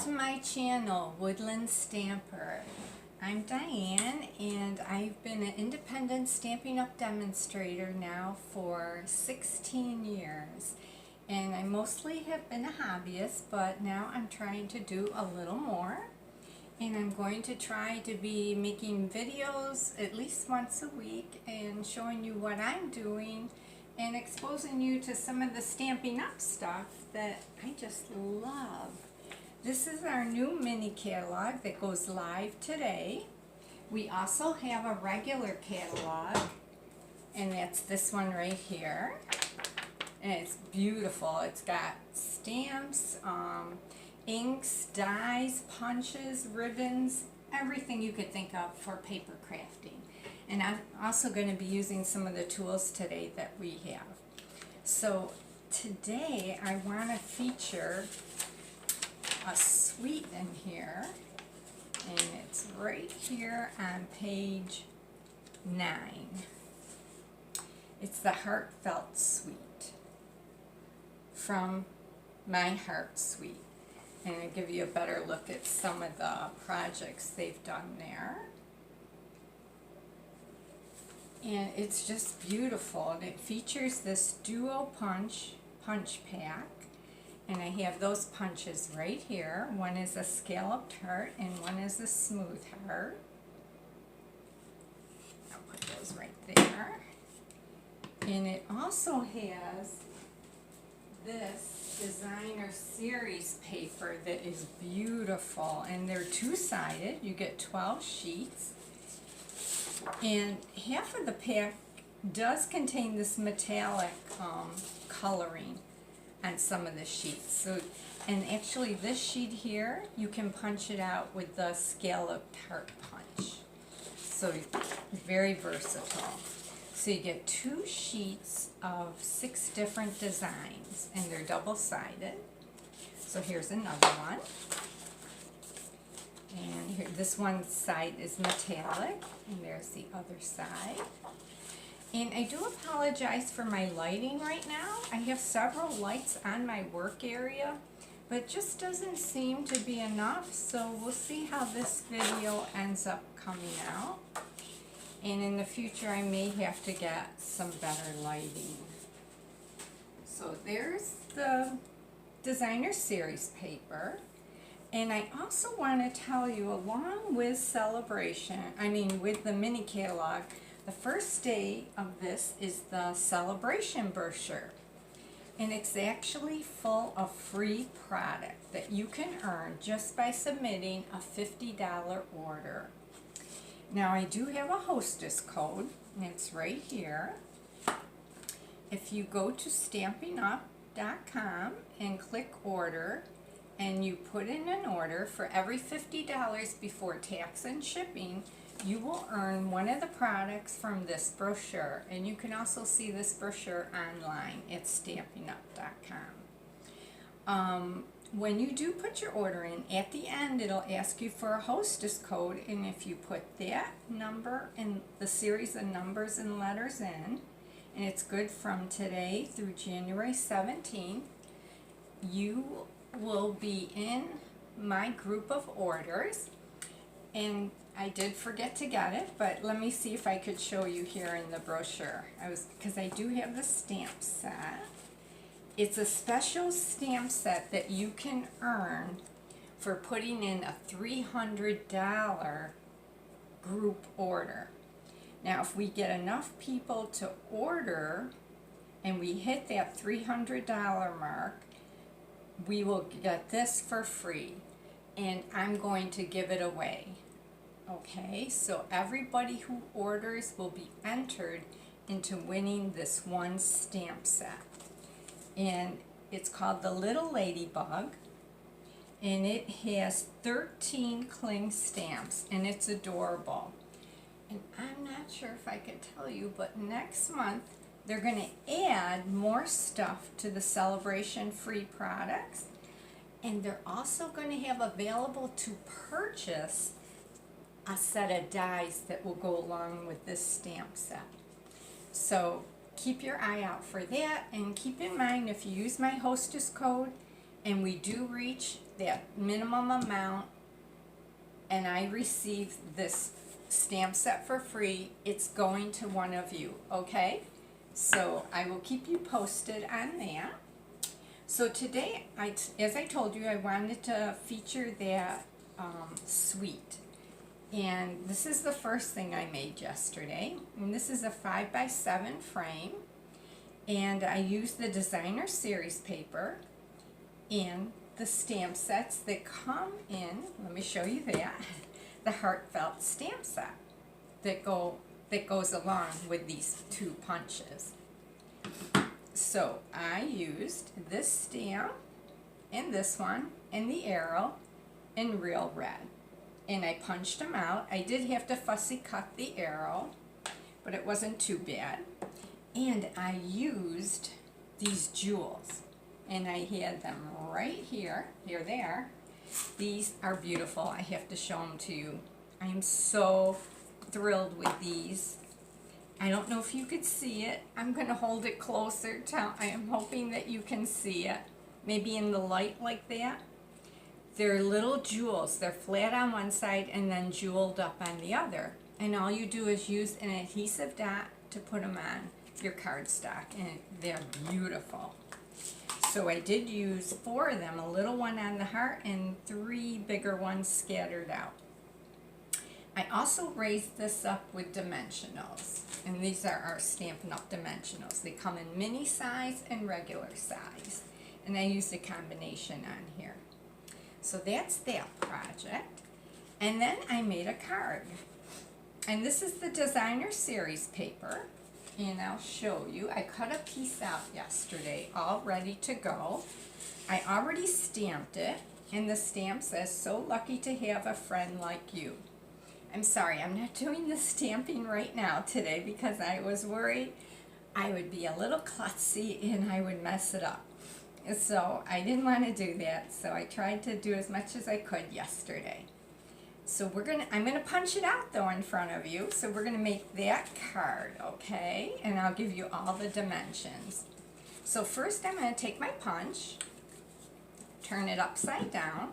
to my channel, Woodland Stamper. I'm Diane, and I've been an independent Stampin' Up demonstrator now for 16 years. And I mostly have been a hobbyist, but now I'm trying to do a little more. And I'm going to try to be making videos at least once a week and showing you what I'm doing and exposing you to some of the Stampin' Up stuff that I just love. This is our new mini catalog that goes live today. We also have a regular catalog, and that's this one right here. And it's beautiful. It's got stamps, inks, dies, punches, ribbons, everything you could think of for paper crafting. And I'm also going to be using some of the tools today that we have. So today I want to feature a suite in here, and it's right here on page 9. It's the Heartfelt suite from my Heart suite, and I'll give you a better look at some of the projects they've done there. And it's just beautiful, and it features this duo punch pack, and I have those punches right here. One is a scalloped heart and one is a smooth heart. I'll put those right there. And it also has this designer series paper that is beautiful, and they're two-sided. You get 12 sheets. And half of the pack does contain this metallic coloring on some of the sheets. So, and actually this sheet here, you can punch it out with the scalloped heart punch. So very versatile. So you get 2 sheets of 6 different designs, and they're double-sided. So here's another one. And here, this one side is metallic, and there's the other side. And I do apologize for my lighting right now. I have several lights on my work area, but it just doesn't seem to be enough, so we'll see how this video ends up coming out. And in the future, I may have to get some better lighting. So there's the designer series paper. And I also want to tell you, along with with the mini catalog, the first day of this is the celebration brochure. And it's actually full of free product that you can earn just by submitting a $50 order. Now I do have a Hostess Code, and it's right here. If you go to Stampin'Up.com and click order, and you put in an order, for every $50 before tax and shipping, you will earn one of the products from this brochure. And you can also see this brochure online at Stampin'Up.com. When you do put your order in, at the end it'll ask you for a Hostess Code, and if you put that number and the series of numbers and letters in, and it's good from today through January 17th, you will be in my group of orders. And I did forget to get it, but let me see if I could show you here in the brochure. Because I do have the stamp set. It's a special stamp set that you can earn for putting in a $300 group order. Now if we get enough people to order and we hit that $300 mark, we will get this for free, and I'm going to give it away. Okay, so everybody who orders will be entered into winning this one stamp set. And it's called the Little Ladybug, and it has 13 cling stamps, and it's adorable. And I'm not sure if I could tell you, but next month they're going to add more stuff to the celebration free products, and they're also going to have available to purchase a set of dies that will go along with this stamp set. So keep your eye out for that, and keep in mind, if you use my Hostess Code and we do reach that minimum amount and I receive this stamp set for free, it's going to one of you, okay? So I will keep you posted on that. So today, as I told you, I wanted to feature that suite. And this is the first thing I made yesterday. And this is a 5x7 frame. And I used the designer series paper and the stamp sets that come in, let me show you that, the Heartfelt stamp set that goes along with these two punches. So I used this stamp and this one and the arrow in real red. And I punched them out. I did have to fussy cut the arrow, but it wasn't too bad. And I used these jewels. And I had them right here. Here they are. These are beautiful. I have to show them to you. I am so thrilled with these. I don't know if you could see it. I'm going to hold it closer. I am hoping that you can see it. Maybe in the light like that. They're little jewels. They're flat on one side and then jeweled up on the other. And all you do is use an adhesive dot to put them on your cardstock. And they're beautiful. So I did use 4 of them, a little one on the heart and 3 bigger ones scattered out. I also raised this up with dimensionals, and these are our Stampin' Up dimensionals. They come in mini size and regular size, and I used a combination on here. So that's that project. And then I made a card, and this is the designer series paper. And I'll show you. I cut a piece out yesterday, all ready to go. I already stamped it, and the stamp says, "So lucky to have a friend like you." I'm sorry, I'm not doing the stamping right now today because I was worried I would be a little klutzy and I would mess it up. So I didn't want to do that, so I tried to do as much as I could yesterday. So I'm gonna punch it out though in front of you. So we're gonna make that card, okay? And I'll give you all the dimensions. So first I'm gonna take my punch, turn it upside down,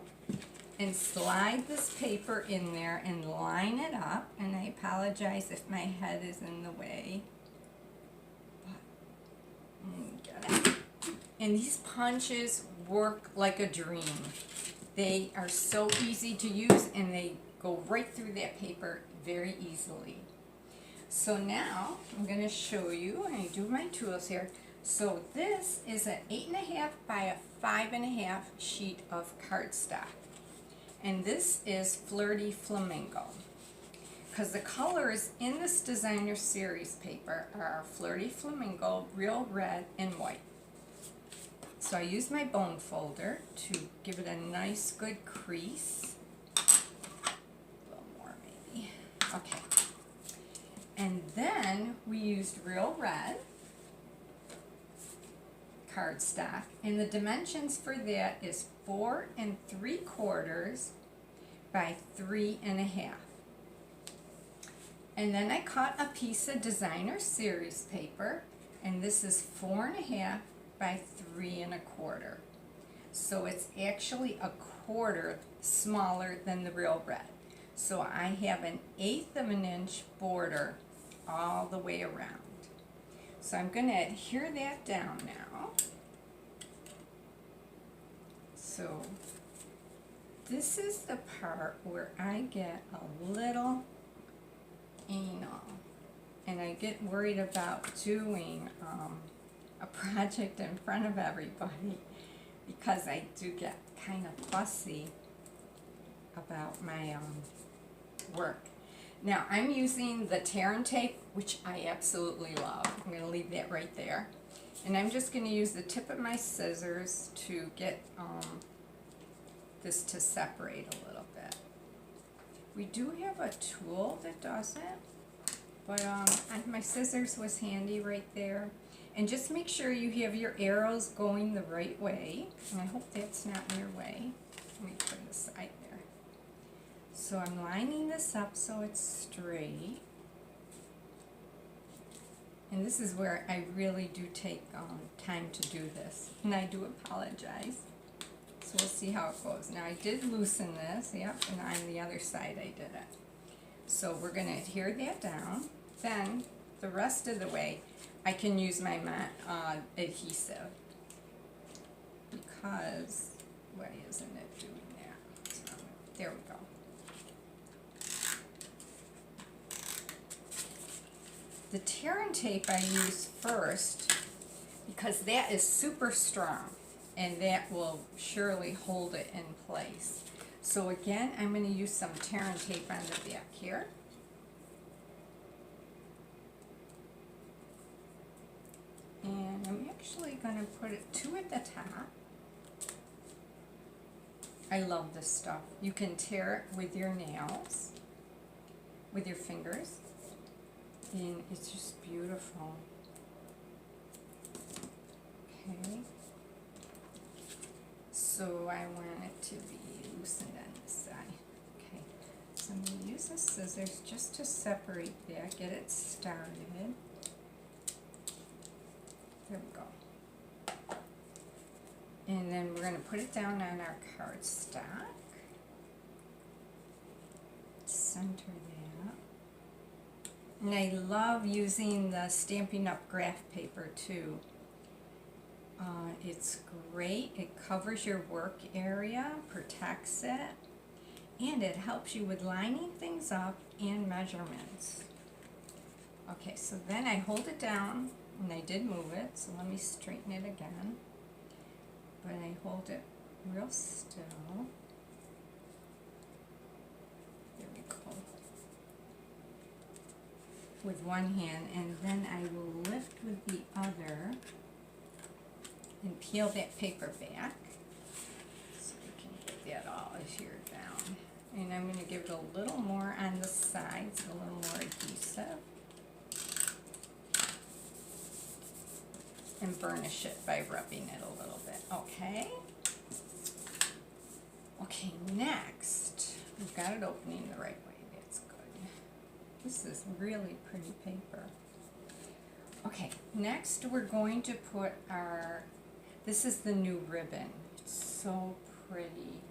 and slide this paper in there and line it up. And I apologize if my head is in the way. But, get it. And these punches work like a dream. They are so easy to use and they go right through that paper very easily. So now I'm going to show you, and I do my tools here. So this is an 8.5 by a 5.5 sheet of cardstock. And this is Flirty Flamingo. Because the colors in this designer series paper are Flirty Flamingo, Real Red, and White. So I use my bone folder to give it a nice good crease. A little more maybe. Okay. And then we used Real Red cardstock, and the dimensions for that is 4 3/4 by 3.5. And then I cut a piece of designer series paper, and this is 4.5 by 3.25. So it's actually a quarter smaller than the Real Red. So I have an 1/8 of an inch border all the way around. So I'm going to adhere that down now. So this is the part where I get a little anal, and I get worried about doing a project in front of everybody because I do get kind of fussy about my work. Now I'm using the tear and tape, which I absolutely love. I'm going to leave that right there. And I'm just going to use the tip of my scissors to get this to separate a little bit. We do have a tool that does it, but my scissors was handy right there. And just make sure you have your arrows going the right way. And I hope that's not in your way. Let me put it aside there. So I'm lining this up so it's straight. And this is where I really do take time to do this. And I do apologize. So we'll see how it goes. Now I did loosen this, yep, and on the other side I did it. So we're going to adhere that down. Then the rest of the way I can use my adhesive, because why isn't it doing that? So, there we go. The tear and tape I use first because that is super strong and that will surely hold it in place. So again, I'm going to use some tear and tape on the back here. And I'm actually going to put it 2 at the top. I love this stuff. You can tear it with your nails, with your fingers, and it's just beautiful. Okay. So I want it to be loosened on this side. Okay. So I'm going to use the scissors just to separate that, get it started. There we go. And then we're going to put it down on our cardstock. Center that. And I love using the Stampin' Up graph paper too. It's great. It covers your work area, protects it, and it helps you with lining things up and measurements. Okay, so then I hold it down, and I did move it, so let me straighten it again. But I hold it real still. There we go. With one hand, and then I will lift with the other and peel that paper back so we can get that all adhered down. And I'm going to give it a little more on the sides, a little more adhesive, and burnish it by rubbing it a little bit. Okay. Okay, next, we've got it opening the right way. That's good. This is really pretty paper. Okay, next we're going to put our, this is the new ribbon. It's so pretty.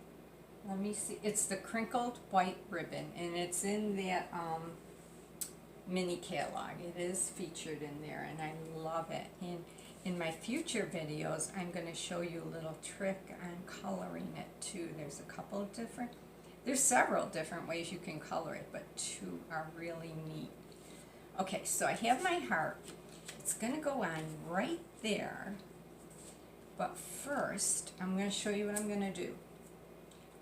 Let me see. It's the crinkled white ribbon, and it's in that mini catalog. It is featured in there, and I love it. And in my future videos, I'm going to show you a little trick on coloring it too. There's a couple of different, there's several different ways you can color it, but 2 are really neat. Okay, so I have my heart. It's going to go on right there. But first, I'm going to show you what I'm going to do.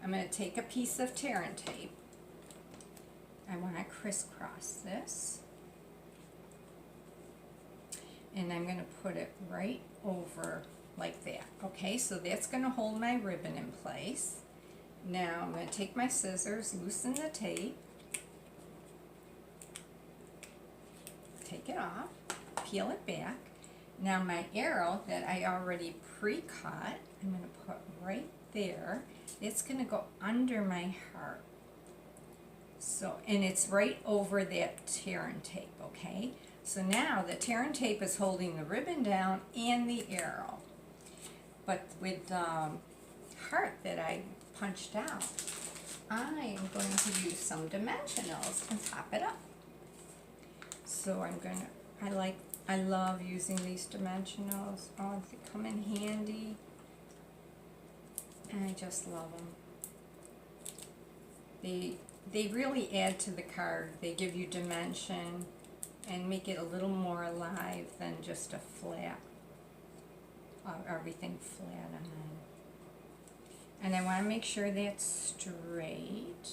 I'm going to take a piece of tear and tape. I want to crisscross this. And I'm going to put it right over like that. Okay, so that's going to hold my ribbon in place. Now I'm going to take my scissors, loosen the tape, take it off, peel it back. Now my arrow that I already pre-cut, I'm going to put right there. It's going to go under my heart. So, and it's right over that tear and tape, okay? So now the tear and tape is holding the ribbon down and the arrow. But with the heart that I punched out, I am going to use some dimensionals and top it up. So I'm going to, I love using these dimensionals. Oh, they come in handy. And I just love them. They really add to the card. They give you dimension and make it a little more alive than just a flat, everything flat on. And I want to make sure that's straight.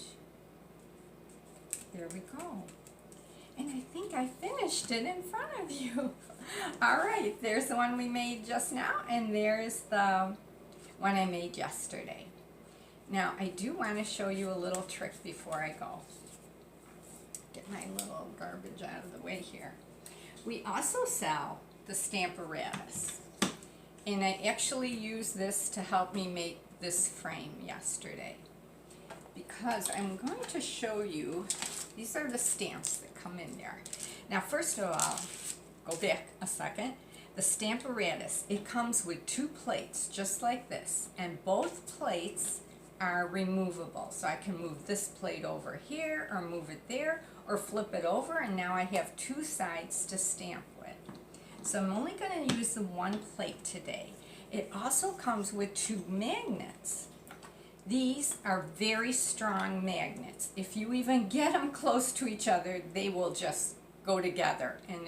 There we go. And I think I finished it in front of you. All right, there's the one we made just now, and there's the one I made yesterday. Now, I do want to show you a little trick before I go. Get my little garbage out of the way here. We also sell the Stamparatus, and I actually used this to help me make this frame yesterday, because I'm going to show you, these are the stamps that come in there. Now, first of all, go back a second. The Stamparatus, it comes with 2 plates just like this, and both plates are removable. So I can move this plate over here or move it there or flip it over, and now I have 2 sides to stamp with. So I'm only going to use the 1 plate today. It also comes with 2 magnets. These are very strong magnets. If you even get them close to each other, they will just go together, and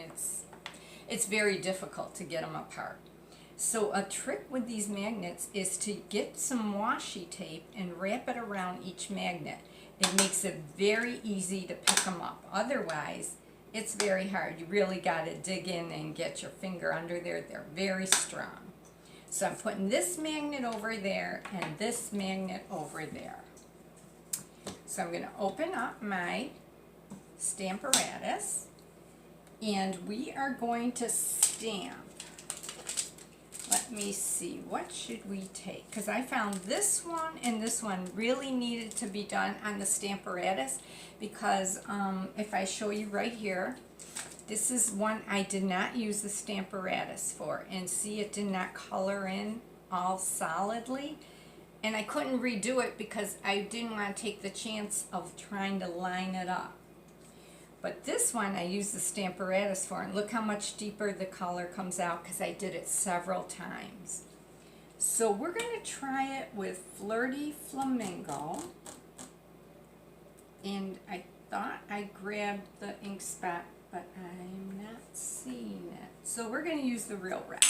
it's very difficult to get them apart. So a trick with these magnets is to get some washi tape and wrap it around each magnet. It makes it very easy to pick them up. Otherwise, it's very hard. You really got to dig in and get your finger under there. They're very strong. So I'm putting this magnet over there and this magnet over there. So I'm going to open up my Stamparatus, and we are going to stamp. Let me see, what should we take? Because I found this one and this one really needed to be done on the Stamparatus, because if I show you right here, this is one I did not use the Stamparatus for, and see, it did not color in all solidly, and I couldn't redo it because I didn't want to take the chance of trying to line it up. But this one I used the Stamparatus for, and look how much deeper the color comes out because I did it several times. So we're going to try it with Flirty Flamingo, and I thought I grabbed the ink spot, but I'm not seeing it. So we're going to use the real red.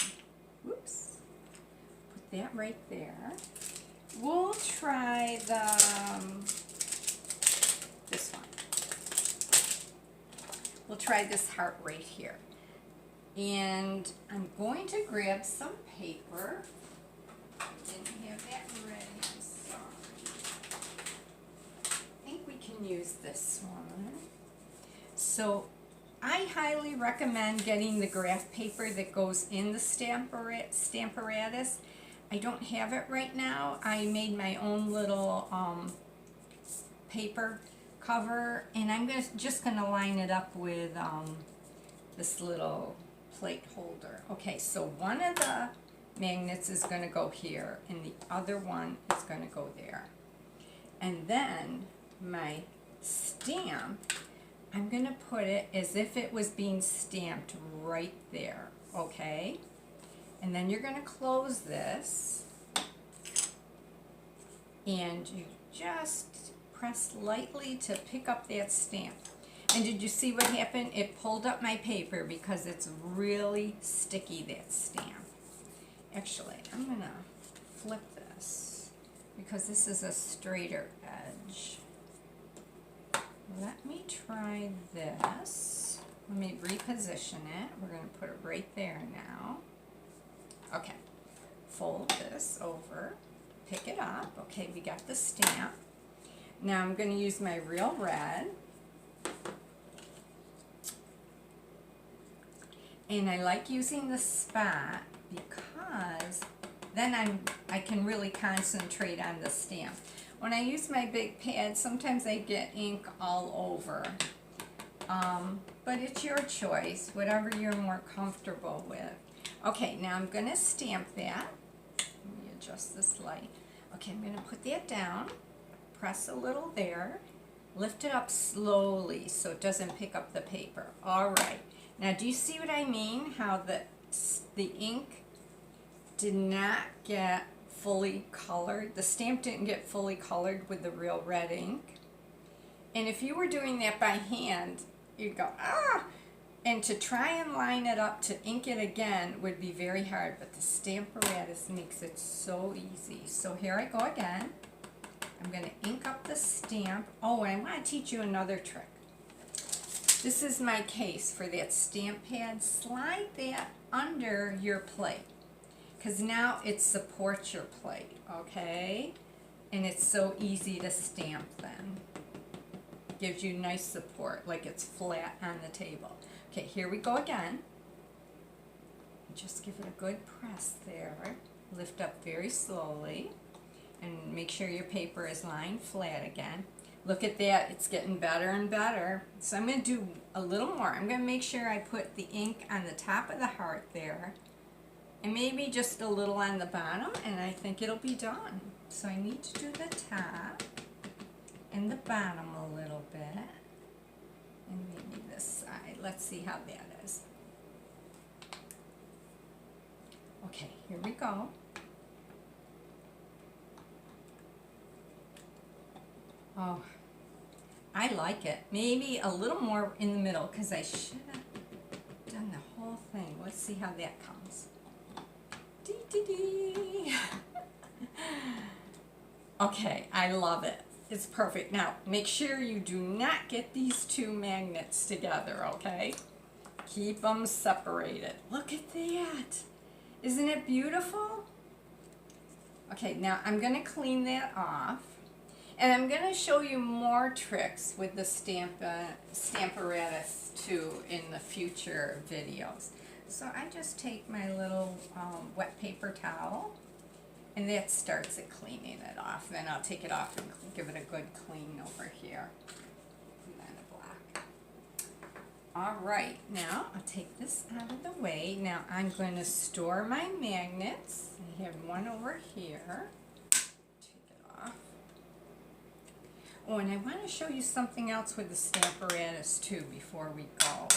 Whoops. Put that right there. We'll try this one. We'll try this heart right here. And I'm going to grab some paper. I didn't have that ready, I'm sorry. I think we can use this one. So I highly recommend getting the graph paper that goes in the Stamparatus. I don't have it right now. I made my own little paper cover, and I'm just going to line it up with this little plate holder. Okay, so one of the magnets is going to go here, and the other one is going to go there. And then my stamp, I'm going to put it as if it was being stamped right there, okay? And then you're going to close this, and you just press lightly to pick up that stamp. And did you see what happened? It pulled up my paper because it's really sticky, that stamp. Actually, I'm going to flip this because this is a straighter edge. Let me try this. Let me reposition it. We're going to put it right there now. Okay, fold this over, pick it up. Okay, we got the stamp. Now I'm going to use my real red. And I like using the spot because then I can really concentrate on the stamp. When I use my big pad, sometimes I get ink all over. But it's your choice, whatever you're more comfortable with. Okay, now I'm going to stamp that. Let me adjust this light. Okay, I'm going to put that down, press a little there, lift it up slowly so it doesn't pick up the paper. All right. Now, do you see what I mean? How the ink did not get fully colored. The stamp didn't get fully colored with the real red ink. And if you were doing that by hand, you'd go, ah! And to try and line it up to ink it again would be very hard, but the Stamparatus makes it so easy. So here I go again. I'm going to ink up the stamp. Oh, and I want to teach you another trick. This is my case for that stamp pad. Slide that under your plate, because now it supports your plate, okay? And it's so easy to stamp then. Gives you nice support, like it's flat on the table. Okay, here we go again. Just give it a good press there. Lift up very slowly and make sure your paper is lying flat again. Look at that, it's getting better and better. So I'm going to do a little more. I'm going to make sure I put the ink on the top of the heart there, and maybe just a little on the bottom, and I think it'll be done. So I need to do the top and the bottom a little bit, and maybe this side. Let's see how that is. Okay, here we go. Oh, I like it. Maybe a little more in the middle, because I should have done the whole thing. Let's see how that comes. Dee, dee, dee. Okay, I love it. It's perfect. Now, make sure you do not get these two magnets together, okay? Keep them separated. Look at that. Isn't it beautiful? Okay, now I'm going to clean that off. And I'm going to show you more tricks with the Stamparatus too in the future videos. So I just take my little wet paper towel, and that starts it cleaning it off. Then I'll take it off and give it a good clean over here. And then a black. All right, now I'll take this out of the way. Now I'm going to store my magnets. I have one over here. Oh, and I want to show you something else with the Stamparatus too before we go.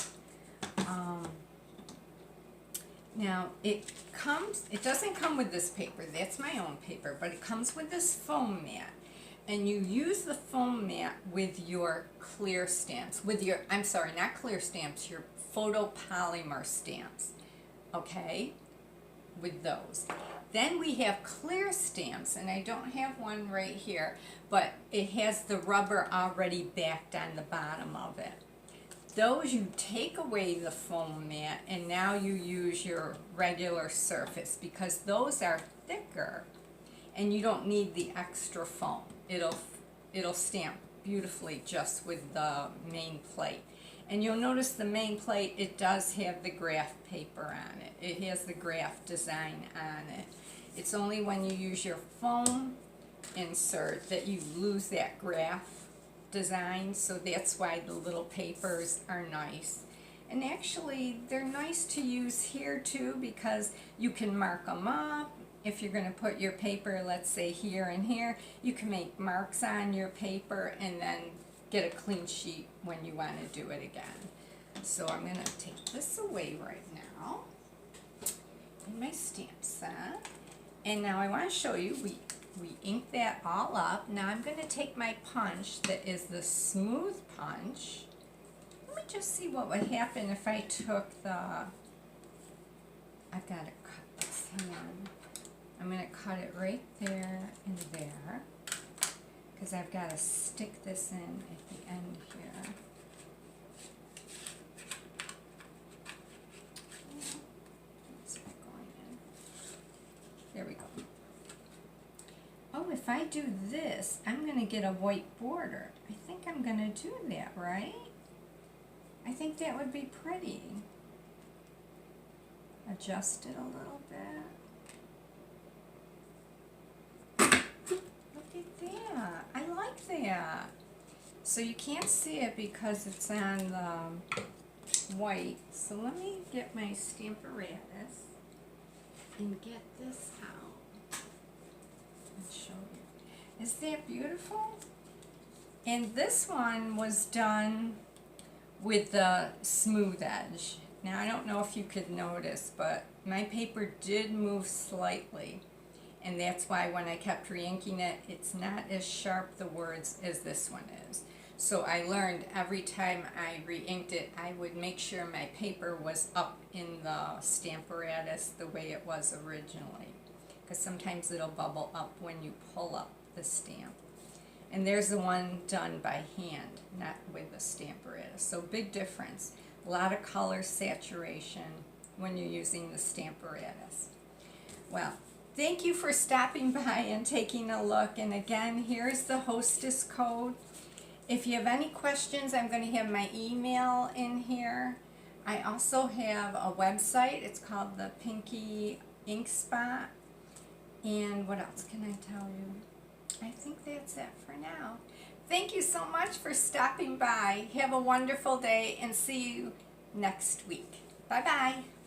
Now it doesn't come with this paper, that's my own paper, but it comes with this foam mat. And you use the foam mat with your clear stamps, with your, I'm sorry, not clear stamps, your photopolymer stamps, okay, with those. Then we have clear stamps, and I don't have one right here, but it has the rubber already backed on the bottom of it. Those you take away the foam mat, and now you use your regular surface, because those are thicker and you don't need the extra foam. It'll stamp beautifully just with the main plate. And you'll notice the main plate, it does have the graph paper on it. It has the graph design on it. It's only when you use your foam insert that you lose that graph design, so that's why the little papers are nice. And actually, they're nice to use here too, because you can mark them up. If you're going to put your paper, let's say here and here, you can make marks on your paper and then get a clean sheet when you want to do it again. So I'm going to take this away right now in my stamp set. And now I want to show you, we ink that all up. Now I'm going to take my punch that is the smooth punch. Let me just see what would happen if I took the, I've got to cut this, hang on. I'm going to cut it right there and there, because I've got to stick this in at the end here. What's that going in? There we go. Oh, if I do this, I'm going to get a white border. I think I'm going to do that, right? I think that would be pretty. Adjust it a little bit. Look at that. I like that. So you can't see it because it's on the white. So let me get my Stamparatus and get this out and show you. Is that beautiful? And this one was done with the smooth edge. Now I don't know if you could notice, but my paper did move slightly. And that's why when I kept re-inking it, it's not as sharp, the words, as this one is. So I learned every time I re-inked it, I would make sure my paper was up in the Stamparatus the way it was originally. Because sometimes it'll bubble up when you pull up the stamp. And there's the one done by hand, not with the Stamparatus. So big difference. A lot of color saturation when you're using the Stamparatus. Well, thank you for stopping by and taking a look. And again, here's the Hostess Code. If you have any questions, I'm going to have my email in here. I also have a website. It's called the Pinkie Ink Spot. And what else can I tell you? I think that's it for now. Thank you so much for stopping by. Have a wonderful day and see you next week. Bye-bye.